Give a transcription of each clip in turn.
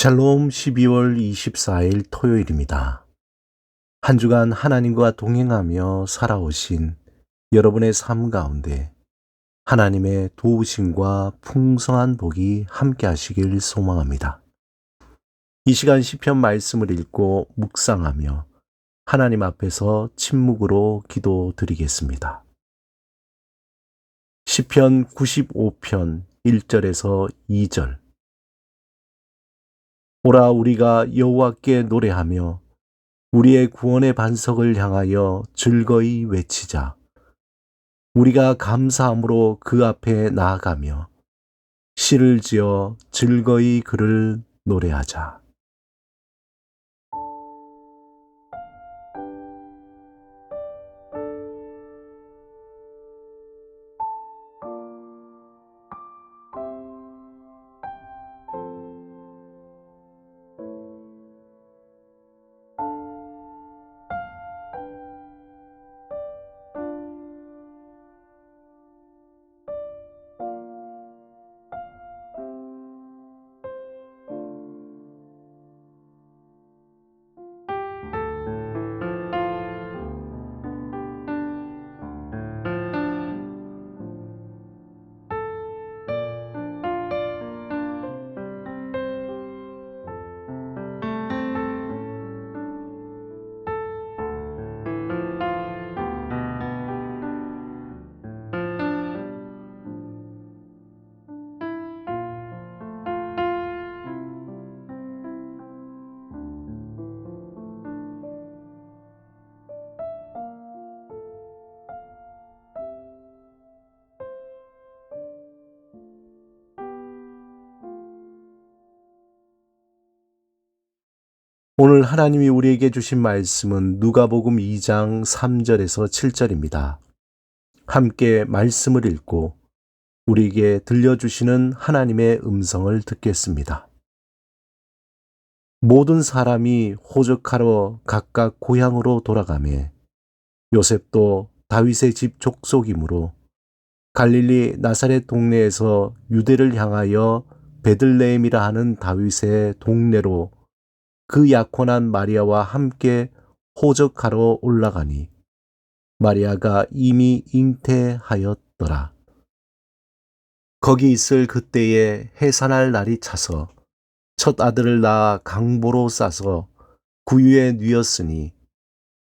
샬롬 12월 24일 토요일입니다. 한 주간 하나님과 동행하며 살아오신 여러분의 삶 가운데 하나님의 도우심과 풍성한 복이 함께 하시길 소망합니다. 이 시간 시편 말씀을 읽고 묵상하며 하나님 앞에서 침묵으로 기도드리겠습니다. 시편 95편 1절에서 2절. 오라 우리가 여호와께 노래하며 우리의 구원의 반석을 향하여 즐거이 외치자. 우리가 감사함으로 그 앞에 나아가며 시를 지어 즐거이 그를 노래하자. 오늘 하나님이 우리에게 주신 말씀은 누가복음 2장 3절에서 7절입니다. 함께 말씀을 읽고 우리에게 들려주시는 하나님의 음성을 듣겠습니다. 모든 사람이 호적하러 각각 고향으로 돌아가매 요셉도 다윗의 집 족속이므로 갈릴리 나사렛 동네에서 유대를 향하여 베들레헴이라 하는 다윗의 동네로 그 약혼한 마리아와 함께 호적하러 올라가니 마리아가 이미 잉태하였더라. 거기 있을 그때에 해산할 날이 차서 첫 아들을 낳아 강보로 싸서 구유에 뉘었으니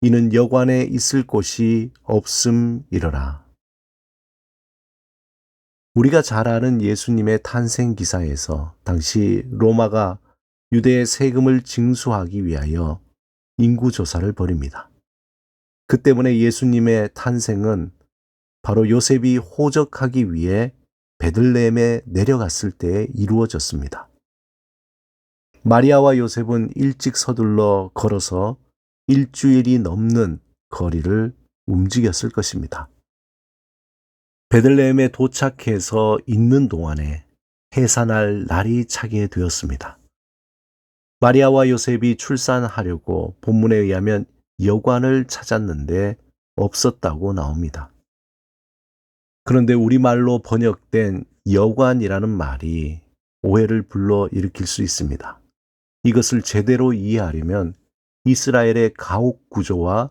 이는 여관에 있을 곳이 없음이러라. 우리가 잘 아는 예수님의 탄생 기사에서 당시 로마가 유대의 세금을 징수하기 위하여 인구조사를 벌입니다. 그 때문에 예수님의 탄생은 바로 요셉이 호적하기 위해 베들레헴에 내려갔을 때에 이루어졌습니다. 마리아와 요셉은 일찍 서둘러 걸어서 일주일이 넘는 거리를 움직였을 것입니다. 베들레헴에 도착해서 있는 동안에 해산할 날이 차게 되었습니다. 마리아와 요셉이 출산하려고 본문에 의하면 여관을 찾았는데 없었다고 나옵니다. 그런데 우리말로 번역된 여관이라는 말이 오해를 불러일으킬 수 있습니다. 이것을 제대로 이해하려면 이스라엘의 가옥 구조와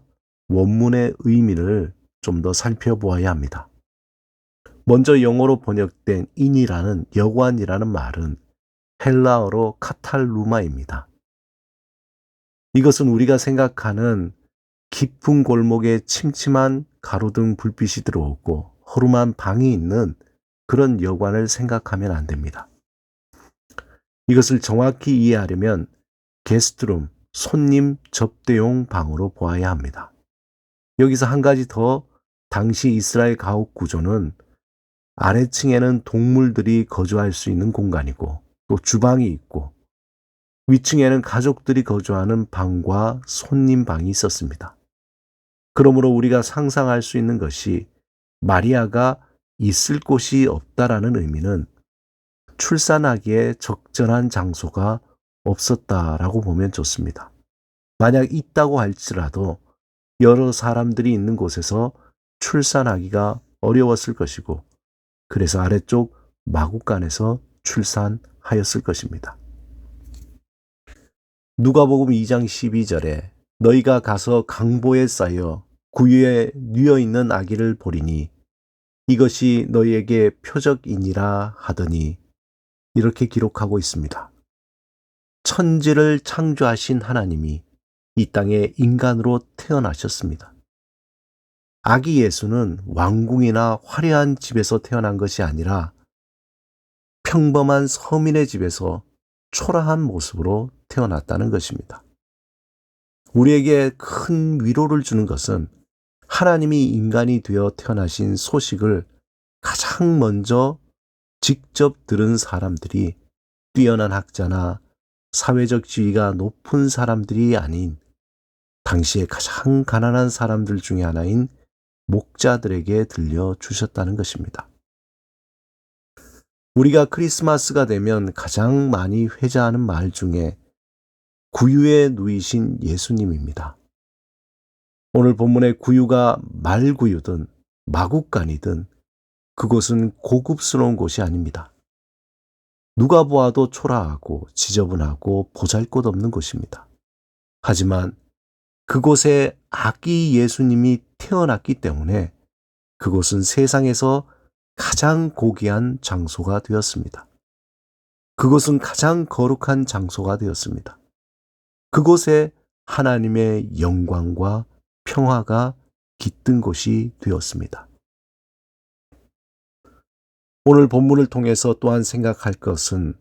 원문의 의미를 좀 더 살펴보아야 합니다. 먼저 영어로 번역된 인이라는 여관이라는 말은 헬라어로 카탈루마입니다. 이것은 우리가 생각하는 깊은 골목에 침침한 가로등 불빛이 들어오고 허름한 방이 있는 그런 여관을 생각하면 안 됩니다. 이것을 정확히 이해하려면 게스트룸, 손님 접대용 방으로 보아야 합니다. 여기서 한 가지 더, 당시 이스라엘 가옥 구조는 아래층에는 동물들이 거주할 수 있는 공간이고 또 주방이 있고 위층에는 가족들이 거주하는 방과 손님 방이 있었습니다. 그러므로 우리가 상상할 수 있는 것이 마리아가 있을 곳이 없다라는 의미는 출산하기에 적절한 장소가 없었다라고 보면 좋습니다. 만약 있다고 할지라도 여러 사람들이 있는 곳에서 출산하기가 어려웠을 것이고, 그래서 아래쪽 마구간에서 출산하였을 것입니다. 누가복음 2장 12절에 너희가 가서 강보에 쌓여 구유에 뉘어 있는 아기를 보리니 이것이 너희에게 표적이니라 하더니 이렇게 기록하고 있습니다. 천지를 창조하신 하나님이 이 땅에 인간으로 태어나셨습니다. 아기 예수는 왕궁이나 화려한 집에서 태어난 것이 아니라 평범한 서민의 집에서 초라한 모습으로 태어났다는 것입니다. 우리에게 큰 위로를 주는 것은 하나님이 인간이 되어 태어나신 소식을 가장 먼저 직접 들은 사람들이 뛰어난 학자나 사회적 지위가 높은 사람들이 아닌 당시에 가장 가난한 사람들 중에 하나인 목자들에게 들려주셨다는 것입니다. 우리가 크리스마스가 되면 가장 많이 회자하는 말 중에 구유에 누이신 예수님입니다. 오늘 본문의 구유가 말구유든 마국간이든 그곳은 고급스러운 곳이 아닙니다. 누가 보아도 초라하고 지저분하고 보잘것없는 곳입니다. 하지만 그곳에 아기 예수님이 태어났기 때문에 그곳은 세상에서 가장 고귀한 장소가 되었습니다. 그곳은 가장 거룩한 장소가 되었습니다. 그곳에 하나님의 영광과 평화가 깃든 곳이 되었습니다. 오늘 본문을 통해서 또한 생각할 것은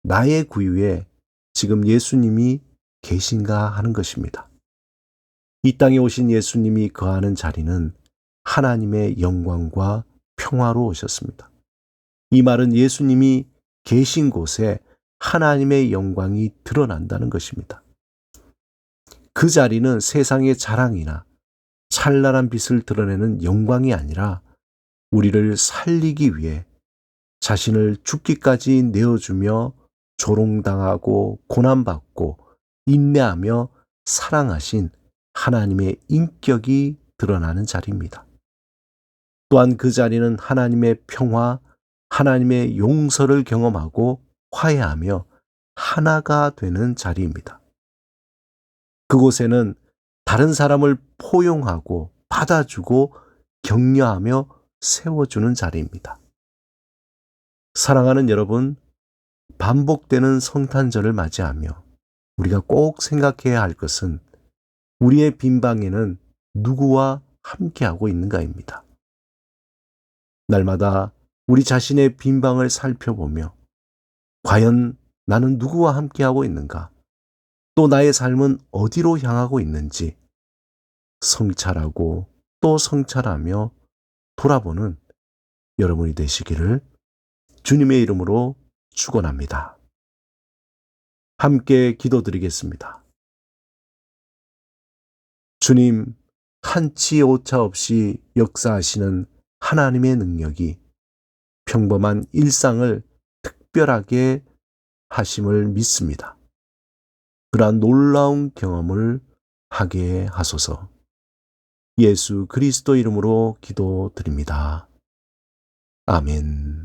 나의 구유에 지금 예수님이 계신가 하는 것입니다. 이 땅에 오신 예수님이 거하는 자리는 하나님의 영광과 평화로 오셨습니다. 이 말은 예수님이 계신 곳에 하나님의 영광이 드러난다는 것입니다. 그 자리는 세상의 자랑이나 찬란한 빛을 드러내는 영광이 아니라 우리를 살리기 위해 자신을 죽기까지 내어주며 조롱당하고 고난받고 인내하며 사랑하신 하나님의 인격이 드러나는 자리입니다. 또한 그 자리는 하나님의 평화, 하나님의 용서를 경험하고 화해하며 하나가 되는 자리입니다. 그곳에는 다른 사람을 포용하고 받아주고 격려하며 세워주는 자리입니다. 사랑하는 여러분, 반복되는 성탄절을 맞이하며 우리가 꼭 생각해야 할 것은 우리의 빈방에는 누구와 함께하고 있는가입니다. 날마다 우리 자신의 빈방을 살펴보며 과연 나는 누구와 함께하고 있는가? 또 나의 삶은 어디로 향하고 있는지 성찰하고 또 성찰하며 돌아보는 여러분이 되시기를 주님의 이름으로 축원합니다. 함께 기도드리겠습니다. 주님, 한치 오차 없이 역사하시는 하나님의 능력이 평범한 일상을 특별하게 하심을 믿습니다. 그러한 놀라운 경험을 하게 하소서. 예수 그리스도 이름으로 기도드립니다. 아멘.